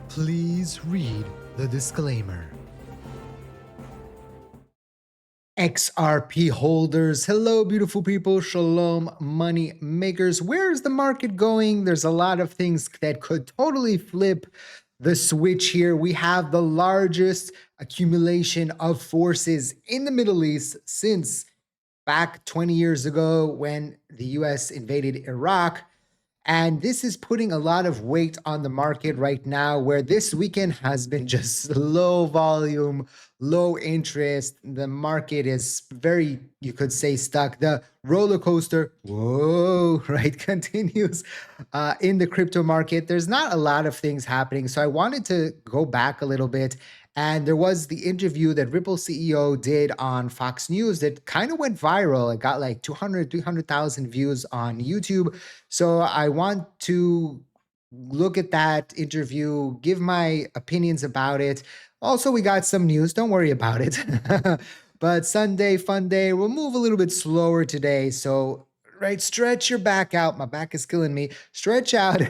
Please read the disclaimer. XRP holders, hello, beautiful people. Shalom, money makers. Where's the market going? There's a lot of things that could totally flip the switch here. We have the largest accumulation of forces in the Middle East since back 20 years ago when the US invaded Iraq. And this is putting a lot of weight on the market right now, where this weekend has been just low volume, low interest. The market is very, you could say, stuck. The roller coaster, whoa, right, continues in the crypto market. There's not a lot of things happening. So I wanted to go back a little bit. And there was the interview that Ripple CEO did on Fox News that kind of went viral. It got like 200, 300,000 views on YouTube. So I want to look at that interview, give my opinions about it. Also, we got some news. Don't worry about it. But Sunday, fun day. We'll move a little bit slower today. So, right, stretch your back out. My back is killing me. Stretch out.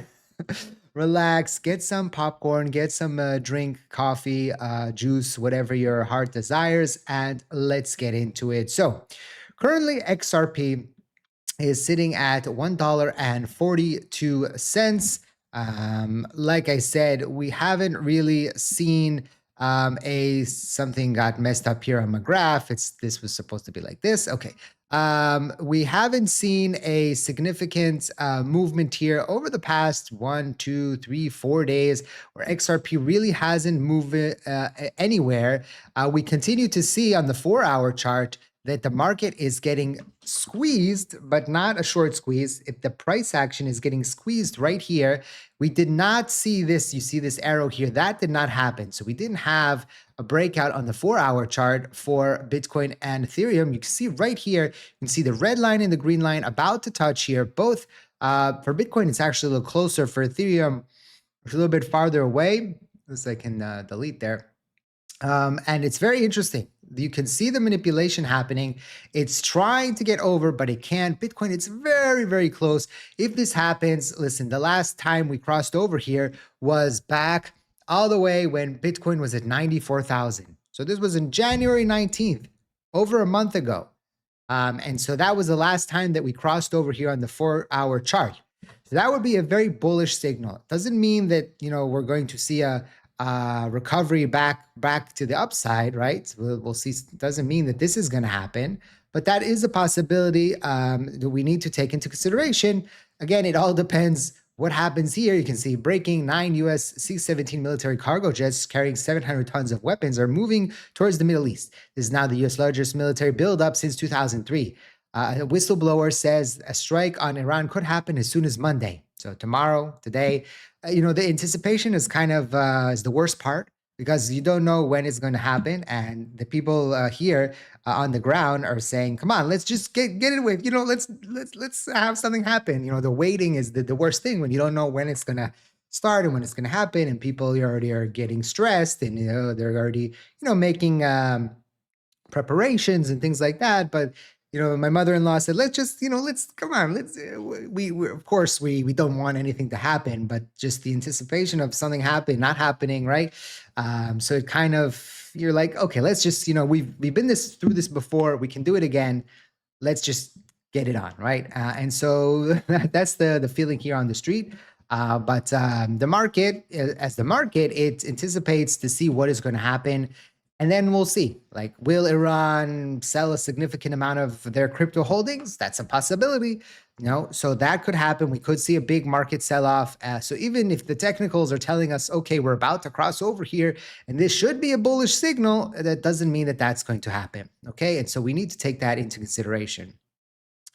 Relax, get some popcorn, get some drink, coffee, juice, whatever your heart desires, and let's get into it. So, currently, XRP is sitting at $1.42. Like I said, we haven't really seen something got messed up here on my graph. This was supposed to be like this. Okay. We haven't seen a significant movement here over the past 1, 2, 3, 4 days, where XRP really hasn't moved anywhere. We continue to see on the 4-hour chart that the market is getting squeezed, but not a short squeeze. If the price action is getting squeezed right here, we did not see this. You see this arrow here, that did not happen. So we didn't have a breakout on the 4-hour chart for Bitcoin and Ethereum. You can see right here, you can see the red line and the green line about to touch here. Both for Bitcoin, it's actually a little closer. For Ethereum, it's a little bit farther away. This I can delete there. And it's very interesting. You can see the manipulation happening. It's trying to get over, but it can't. Bitcoin, it's very, very close. If this happens, listen, the last time we crossed over here was back all the way when Bitcoin was at 94,000. So this was in January 19th, over a month ago. And so that was the last time that we crossed over here on the 4-hour chart. So that would be a very bullish signal. Doesn't mean that, we're going to see a recovery back to the upside, right? We'll see. Doesn't mean that this is going to happen, but that is a possibility that we need to take into consideration. Again, it all depends what happens here. You can see breaking 9 US C-17 military cargo jets carrying 700 tons of weapons are moving towards the Middle East. This is now the US largest military buildup since 2003. A whistleblower says a strike on Iran could happen as soon as Monday. So tomorrow, today, the anticipation is kind of is the worst part, because you don't know when it's going to happen. And the people here on the ground are saying, come on, let's just get it with, let's have something happen. The waiting is the worst thing, when you don't know when it's going to start and when it's going to happen. And people already are getting stressed, and, they're already, making preparations and things like that. But my mother-in-law said, let's come on, we of course we don't want anything to happen, but just the anticipation of something not happening, right? So it kind of, you're like, okay, let's just, we've been through this before, we can do it again. Let's just get it on, right? And so that's the feeling here on the street. But the market, it anticipates to see what is going to happen. And then we'll see, will Iran sell a significant amount of their crypto holdings? That's a possibility, so that could happen. We could see a big market sell-off. So even if the technicals are telling us, okay, we're about to cross over here, and this should be a bullish signal, that doesn't mean that that's going to happen, okay? And so we need to take that into consideration.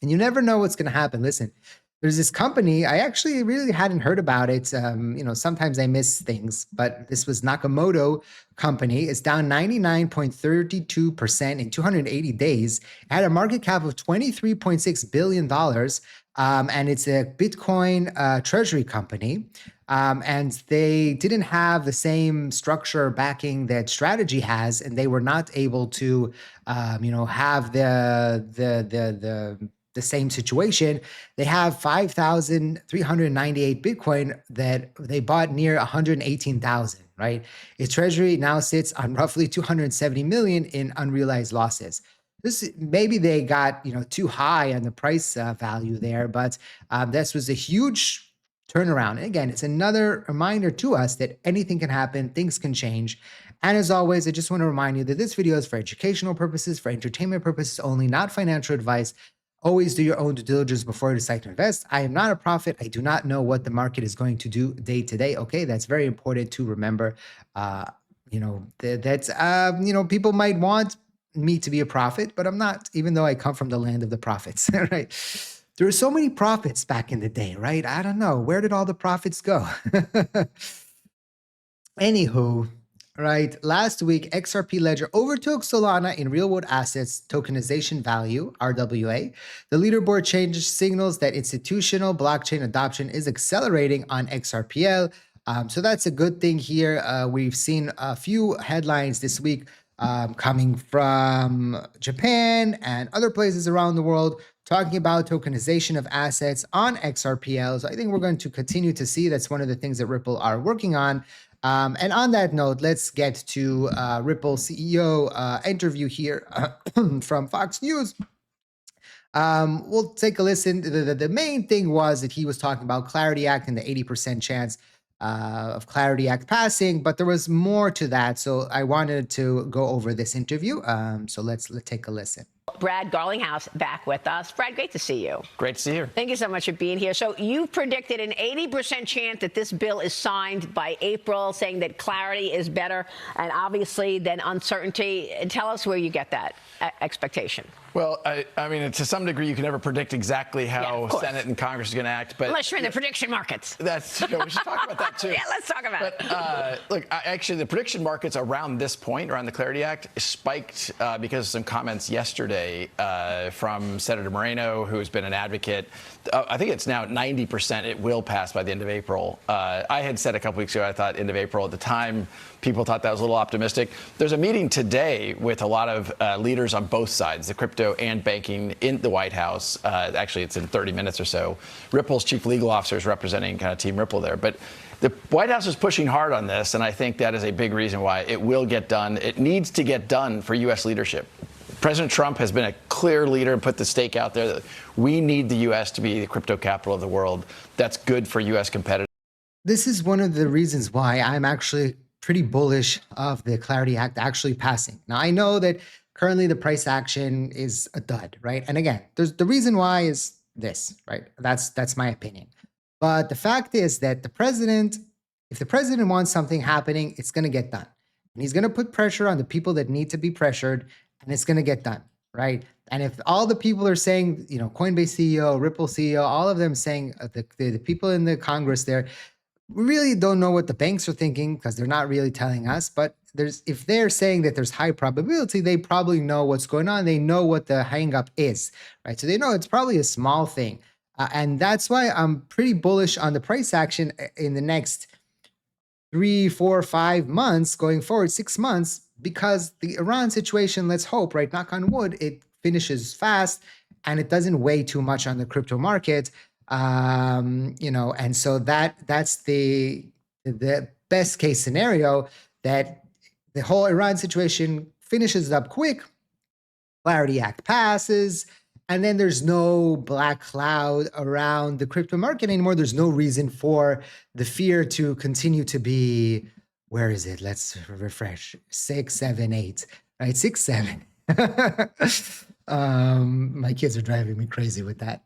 And you never know what's going to happen. Listen, there's this company, I actually really hadn't heard about it. Sometimes I miss things, but this was Nakamoto company. It's down 99.32% in 280 days. It had a market cap of $23.6 billion. And it's a Bitcoin treasury company. And they didn't have the same structure backing that Strategy has, and they were not able to, have the the same situation. They have 5,398 Bitcoin that they bought near 118,000, right? Its treasury now sits on roughly 270 million in unrealized losses. This maybe they got too high on the price value there, but this was a huge turnaround. And again, it's another reminder to us that anything can happen, things can change. And as always, I just want to remind you that this video is for educational purposes, for entertainment purposes only, not financial advice. Always do your own due diligence before you decide to invest. I am not a prophet. I do not know what the market is going to do day to day. Okay, that's very important to remember. People might want me to be a prophet, but I'm not, even though I come from the land of the prophets, right? There were so many prophets back in the day, right? I don't know. Where did all the prophets go? Anywho, right, last week, XRP Ledger overtook Solana in real-world assets tokenization value, RWA. The leaderboard change signals that institutional blockchain adoption is accelerating on XRPL. So that's a good thing here. We've seen a few headlines this week coming from Japan and other places around the world talking about tokenization of assets on XRPL. So I think we're going to continue to see that's one of the things that Ripple are working on. And on that note, let's get to Ripple CEO interview here from Fox News. We'll take a listen. The main thing was that he was talking about Clarity Act and the 80% chance of Clarity Act passing, but there was more to that. So I wanted to go over this interview. So let's take a listen. Brad Garlinghouse back with us. Brad, great to see you. Great to see you. Thank you so much for being here. So you predicted an 80% chance that this bill is signed by April, saying that clarity is better, and obviously then uncertainty. Tell us where you get that expectation. Well, I mean, to some degree, you can never predict exactly how Senate and Congress is going to act. But unless you're in the prediction markets. That's, we should talk about that, too. Yeah, let's talk about it. Look, actually, the prediction markets around this point, around the Clarity Act, spiked because of some comments yesterday from Senator Moreno, who's been an advocate. I think it's now 90% it will pass by the end of April. I had said a couple weeks ago, I thought end of April. At the time, people thought that was a little optimistic. There's a meeting today with a lot of leaders on both sides, the crypto and banking, in the White House. Actually, it's in 30 minutes or so. Ripple's chief legal officer is representing kind of Team Ripple there. But the White House is pushing hard on this, and I think that is a big reason why it will get done. It needs to get done for U.S. leadership. President Trump has been a clear leader and put the stake out there that we need the U.S. to be the crypto capital of the world. That's good for U.S. competitors. This is one of the reasons why I'm actually pretty bullish of the Clarity Act actually passing. Now, I know that currently the price action is a dud, right? And again, there's the reason why is this, right? That's my opinion. But the fact is that if the president wants something happening, it's going to get done. And he's going to put pressure on the people that need to be pressured, and it's going to get done, right? And if all the people are saying, Coinbase CEO, Ripple CEO, all of them saying, the people in the Congress there, we really don't know what the banks are thinking because they're not really telling us. But if they're saying that there's high probability, they probably know what's going on. They know what the hang up is, right? So they know it's probably a small thing. And that's why I'm pretty bullish on the price action in the next 3, 4, 5 months going forward, 6 months, because the Iran situation, let's hope, right, knock on wood, it finishes fast and it doesn't weigh too much on the crypto market. And so that's the best case scenario, that the whole Iran situation finishes up quick, Clarity Act passes, and then there's no black cloud around the crypto market anymore. There's no reason for the fear to continue to be, where is it? Let's refresh. 6, 7, 8, right? 6, 7. My kids are driving me crazy with that.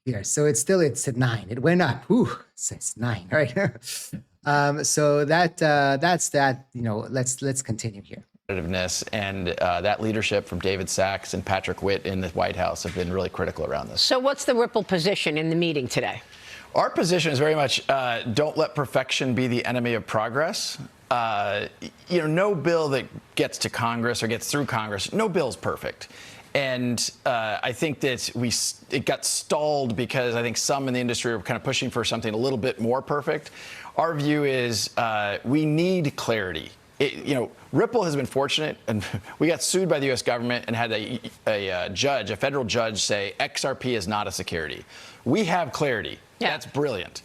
Here, so it's at 9. It went up. Ooh, it's 9, right? So that's that. Let's continue here. And that leadership from David Sachs and Patrick Witt in the White House have been really critical around this. So what's the Ripple position in the meeting today? Our position is very much don't let perfection be the enemy of progress. No bill that gets to Congress or gets through Congress, no bill is perfect. And I think that it got stalled because I think some in the industry are kind of pushing for something a little bit more perfect. Our view is we need clarity. Ripple has been fortunate, and we got sued by the U.S. government and had a federal judge say XRP is not a security. We have clarity. Yeah. That's brilliant.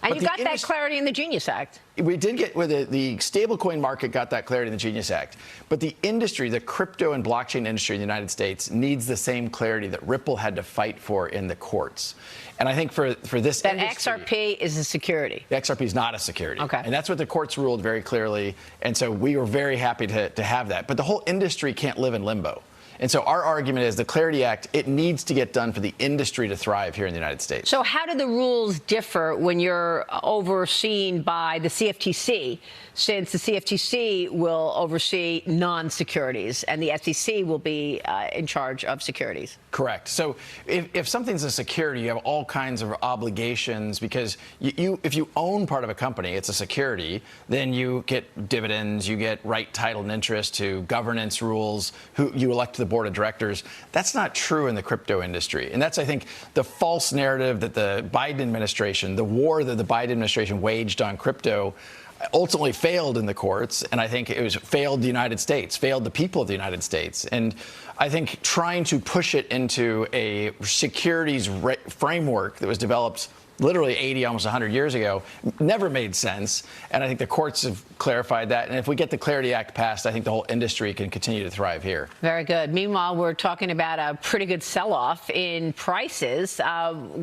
And you got that clarity in the Genius Act. We did get, the stablecoin market got that clarity in the Genius Act. But the industry, the crypto and blockchain industry in the United States, needs the same clarity that Ripple had to fight for in the courts. And I think for this that industry, XRP is a security. The XRP is not a security. Okay. And that's what the courts ruled very clearly. And so we were very happy to have that. But the whole industry can't live in limbo. And so our argument is the Clarity Act, it needs to get done for the industry to thrive here in the United States. So how do the rules differ when you're overseen by the CFTC, since the CFTC will oversee non-securities and the SEC will be in charge of securities? Correct. So if something's a security, you have all kinds of obligations because if you own part of a company, it's a security, then you get dividends, you get right, title, and interest to governance rules, who you elect to the board of directors. That's not true in the crypto industry. And that's, I think, the false narrative that the Biden administration, the war that the Biden administration waged on crypto, ultimately failed in the courts, and I think it failed the United States, failed the people of the United States. And I think trying to push it into a securities framework that was developed literally 80, almost 100 years ago, never made sense. And I think the courts have clarified that. And if we get the Clarity Act passed, I think the whole industry can continue to thrive here. Very good. Meanwhile, we're talking about a pretty good sell-off in prices.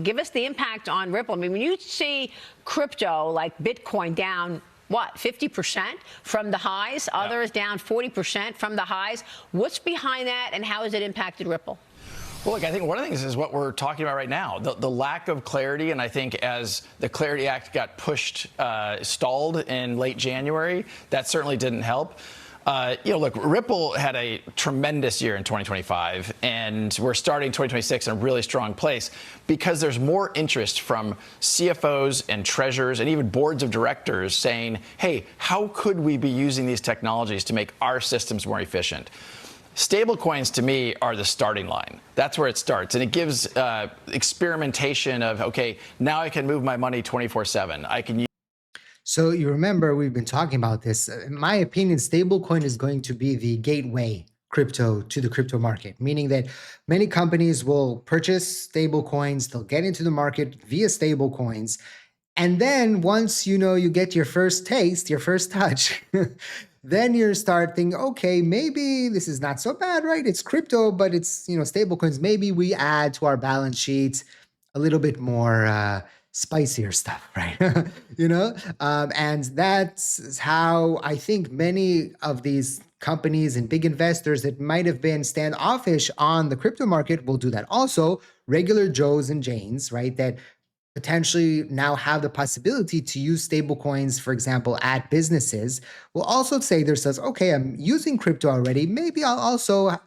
Give us the impact on Ripple. I mean, when you see crypto like Bitcoin down, what, 50% from the highs, others down 40% from the highs, what's behind that and how has it impacted Ripple? Well, look, I think one of the things is what we're talking about right now, the lack of clarity. And I think as the Clarity Act got pushed, stalled in late January, that certainly didn't help. Look, Ripple had a tremendous year in 2025, and we're starting 2026 in a really strong place because there's more interest from CFOs and treasurers and even boards of directors saying, hey, how could we be using these technologies to make our systems more efficient? Stablecoins, to me, are the starting line. That's where it starts. And it gives experimentation of, OK, now I can move my money 24/7. I can use. So you remember we've been talking about this. In my opinion, stablecoin is going to be the gateway crypto to the crypto market, meaning that many companies will purchase stablecoins. They'll get into the market via stablecoins. And then once you get your first taste, your first touch, then you start thinking, okay, maybe this is not so bad, right? It's crypto, but it's stablecoins. Maybe we add to our balance sheets a little bit more spicier stuff, right? And that's how I think many of these companies and big investors that might have been standoffish on the crypto market will do that. Also, regular Joes and Janes, right, that potentially now have the possibility to use stablecoins, for example, at businesses, will also say to themselves, okay, I'm using crypto already. Maybe I'll also,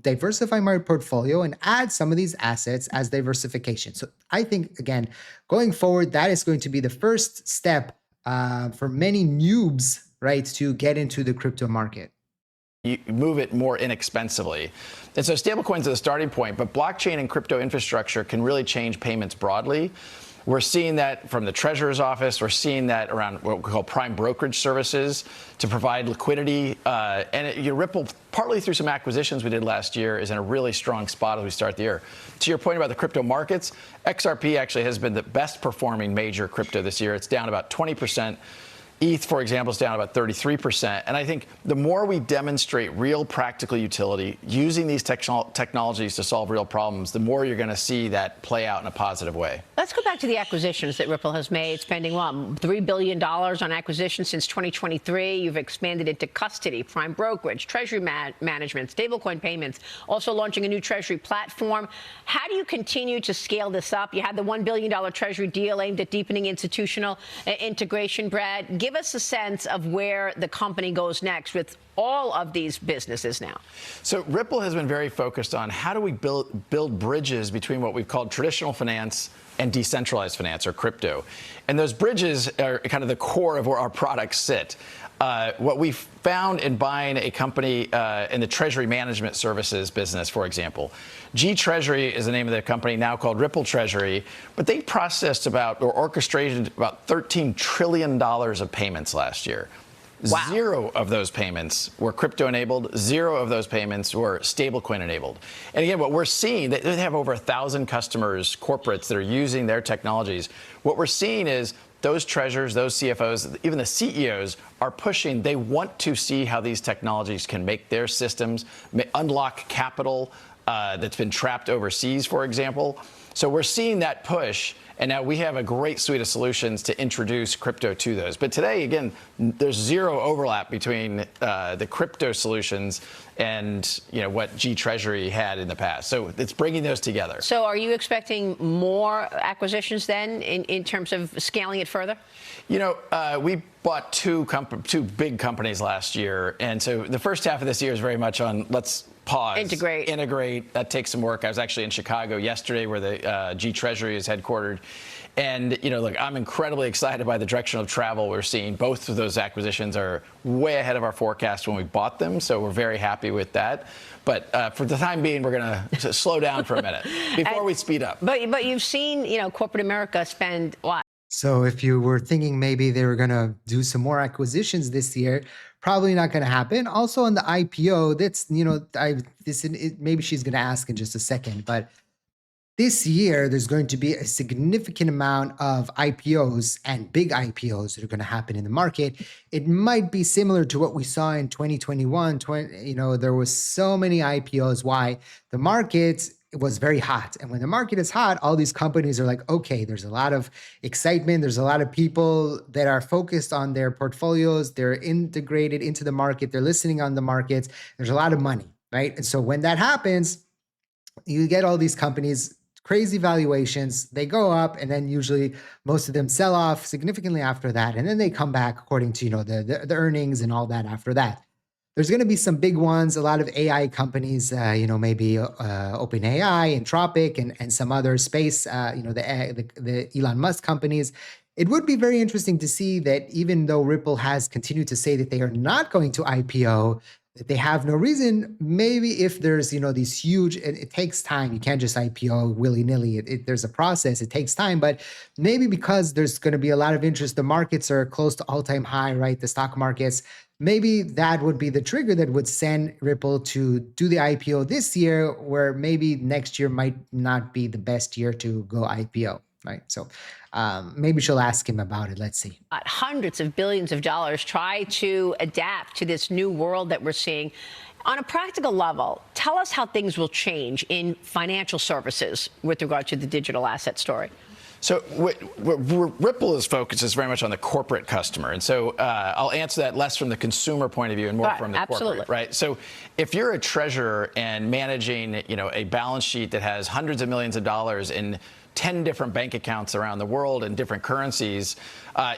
diversify my portfolio and add some of these assets as diversification. So I think, again, going forward, that is going to be the first step for many noobs, right, to get into the crypto market. You move it more inexpensively. And so stablecoins are the starting point, but blockchain and crypto infrastructure can really change payments broadly. We're seeing that from the Treasurer's office. We're seeing that around what we call prime brokerage services to provide liquidity. Ripple, partly through some acquisitions we did last year, is in a really strong spot as we start the year. To your point about the crypto markets, XRP actually has been the best performing major crypto this year. It's down about 20%. ETH, for example, is down about 33%. And I think the more we demonstrate real practical utility using these technologies to solve real problems, the more you're going to see that play out in a positive way. Let's go back to the acquisitions that Ripple has made, spending $3 billion on acquisitions since 2023. You've expanded into custody, prime brokerage, treasury management, stablecoin payments, also launching a new treasury platform. How do you continue to scale this up? You had the $1 billion treasury deal aimed at deepening institutional integration. Brad, give us a sense of where the company goes next with all of these businesses now. So Ripple has been very focused on how do we build bridges between what we've called traditional finance and decentralized finance, or crypto. And those bridges are kind of the core of where our products sit. What we found in buying a company in the treasury management services business, for example, G Treasury is the name of the company, now called Ripple Treasury, but they processed or orchestrated about $13 trillion of payments last year. Wow. 0 of those payments were crypto enabled. 0 of those payments were stablecoin enabled. And again, what we're seeing, they have over 1,000 customers, corporates that are using their technologies. What we're seeing is those treasurers, those CFOs, even the CEOs are pushing. They want to see how these technologies can make their systems unlock capital that's been trapped overseas, for example. So we're seeing that push. And now we have a great suite of solutions to introduce crypto to those. But today, again, there's 0 overlap between the crypto solutions and what G Treasury had in the past. So it's bringing those together. So are you expecting more acquisitions then in terms of scaling it further? We bought two big companies last year. And so the first half of this year is very much on let's pause. Integrate. That takes some work. I was actually in Chicago yesterday where the G Treasury is headquartered. And, look, I'm incredibly excited by the direction of travel we're seeing. Both of those acquisitions are way ahead of our forecast when we bought them. So we're very happy with that. But for the time being, we're going to slow down for a minute before we speed up. But you've seen, corporate America spend what? So if you were thinking maybe they were going to do some more acquisitions this year, probably not going to happen. Also on the IPO, that's, maybe she's going to ask in just a second, but this year there's going to be a significant amount of IPOs and big IPOs that are going to happen in the market. It might be similar to what we saw in 2021. There was so many IPOs. Why? The market was very hot. And when the market is hot, all these companies are like, okay, there's a lot of excitement. There's a lot of people that are focused on their portfolios. They're integrated into the market. They're listening on the markets. There's a lot of money, right? And so when that happens, you get all these companies, crazy valuations, they go up, and then usually most of them sell off significantly after that. And then they come back according to, the earnings and all that after that. There's going to be some big ones, a lot of AI companies, maybe OpenAI, Anthropic, and some other space, the Elon Musk companies. It would be very interesting to see that even though Ripple has continued to say that they are not going to IPO, that they have no reason, maybe if there's, these huge, it takes time. You can't just IPO willy-nilly. There's a process. It takes time. But maybe because there's going to be a lot of interest, the markets are close to all-time high, right? The stock markets. Maybe that would be the trigger that would send Ripple to do the IPO this year, where maybe next year might not be the best year to go IPO, right? So maybe she'll ask him about it. Let's see. Hundreds of billions of dollars try to adapt to this new world that we're seeing. On a practical level, tell us how things will change in financial services with regard to the digital asset story. So what Ripple is focused is very much on the corporate customer. And so I'll answer that less from the consumer point of view and more from the corporate, right? So if you're a treasurer and managing, a balance sheet that has hundreds of millions of dollars in 10 different bank accounts around the world in different currencies.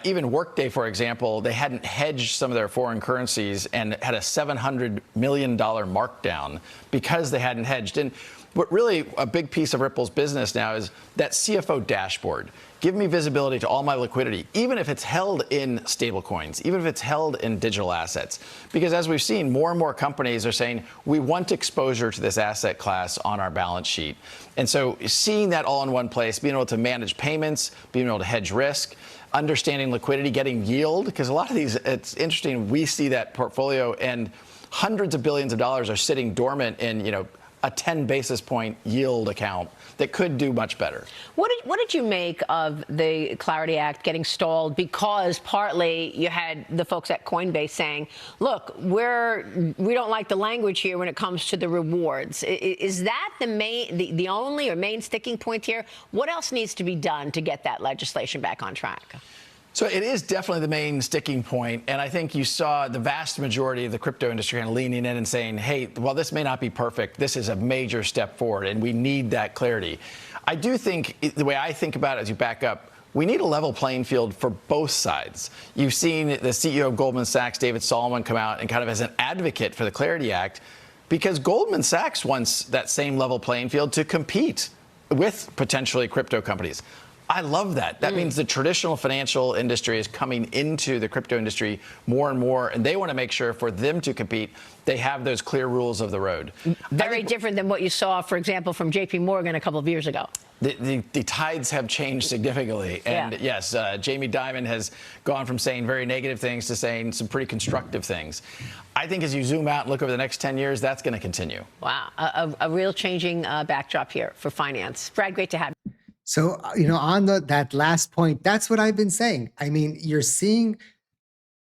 Even Workday, for example, they hadn't hedged some of their foreign currencies and had a $700 million markdown because they hadn't hedged. And what really a big piece of Ripple's business now is that CFO dashboard. Give me visibility to all my liquidity, even if it's held in stablecoins, even if it's held in digital assets. Because as we've seen, more and more companies are saying, we want exposure to this asset class on our balance sheet. And so seeing that all in one place, being able to manage payments, being able to hedge risk, understanding liquidity, getting yield, because a lot of these, it's interesting, we see that portfolio and hundreds of billions of dollars are sitting dormant in, a 10 basis point yield account that could do much better. What did you make of the Clarity Act getting stalled because partly you had the folks at Coinbase saying, look, we don't like the language here when it comes to the rewards. Is that the only or main sticking point here? What else needs to be done to get that legislation back on track? So it is definitely the main sticking point. And I think you saw the vast majority of the crypto industry kind of leaning in and saying, hey, while this may not be perfect, this is a major step forward and we need that clarity. I do think the way I think about it as you back up, we need a level playing field for both sides. You've seen the CEO of Goldman Sachs, David Solomon, come out and kind of as an advocate for the Clarity Act because Goldman Sachs wants that same level playing field to compete with potentially crypto companies. I love that. That means the traditional financial industry is coming into the crypto industry more and more, and they want to make sure for them to compete, they have those clear rules of the road. Very different than what you saw, for example, from JP Morgan a couple of years ago. The tides have changed significantly. And yes, Jamie Dimon has gone from saying very negative things to saying some pretty constructive things. I think as you zoom out and look over the next 10 years, that's going to continue. Wow. A real changing backdrop here for finance. Brad, great to have you. So, on that last point, that's what I've been saying. I mean, you're seeing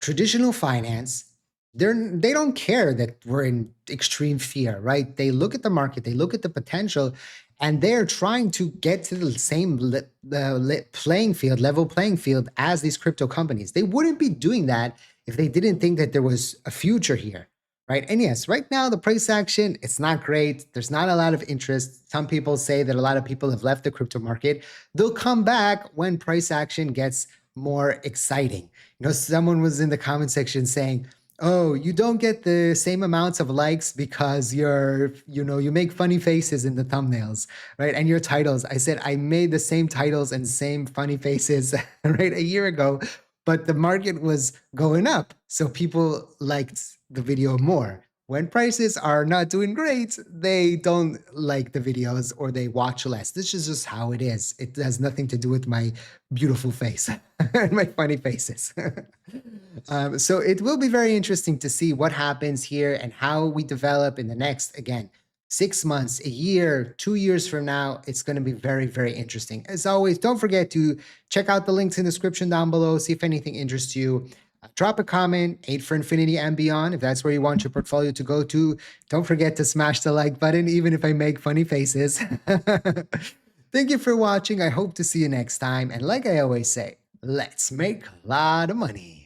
traditional finance, they don't care that we're in extreme fear, right? They look at the market, they look at the potential, and they're trying to get to the same level playing field as these crypto companies. They wouldn't be doing that if they didn't think that there was a future here. Right. And yes, right now, the price action, it's not great. There's not a lot of interest. Some people say that a lot of people have left the crypto market. They'll come back when price action gets more exciting. Someone was in the comment section saying, oh, you don't get the same amounts of likes because you make funny faces in the thumbnails, right? And your titles. I said, I made the same titles and same funny faces, right, a year ago, but the market was going up. So people liked the video more. When prices are not doing great, they don't like the videos or they watch less. This is just how it is. It has nothing to do with my beautiful face and my funny faces. So it will be very interesting to see what happens here and how we develop in the next, again, 6 months, a year, 2 years from now. It's going to be very, very interesting. As always, don't forget to check out the links in the description down below, see if anything interests you. Drop a comment, 8 for Infinity and beyond, if that's where you want your portfolio to go to. Don't forget to smash the like button, even if I make funny faces. Thank you for watching. I hope to see you next time. And like I always say, let's make a lot of money.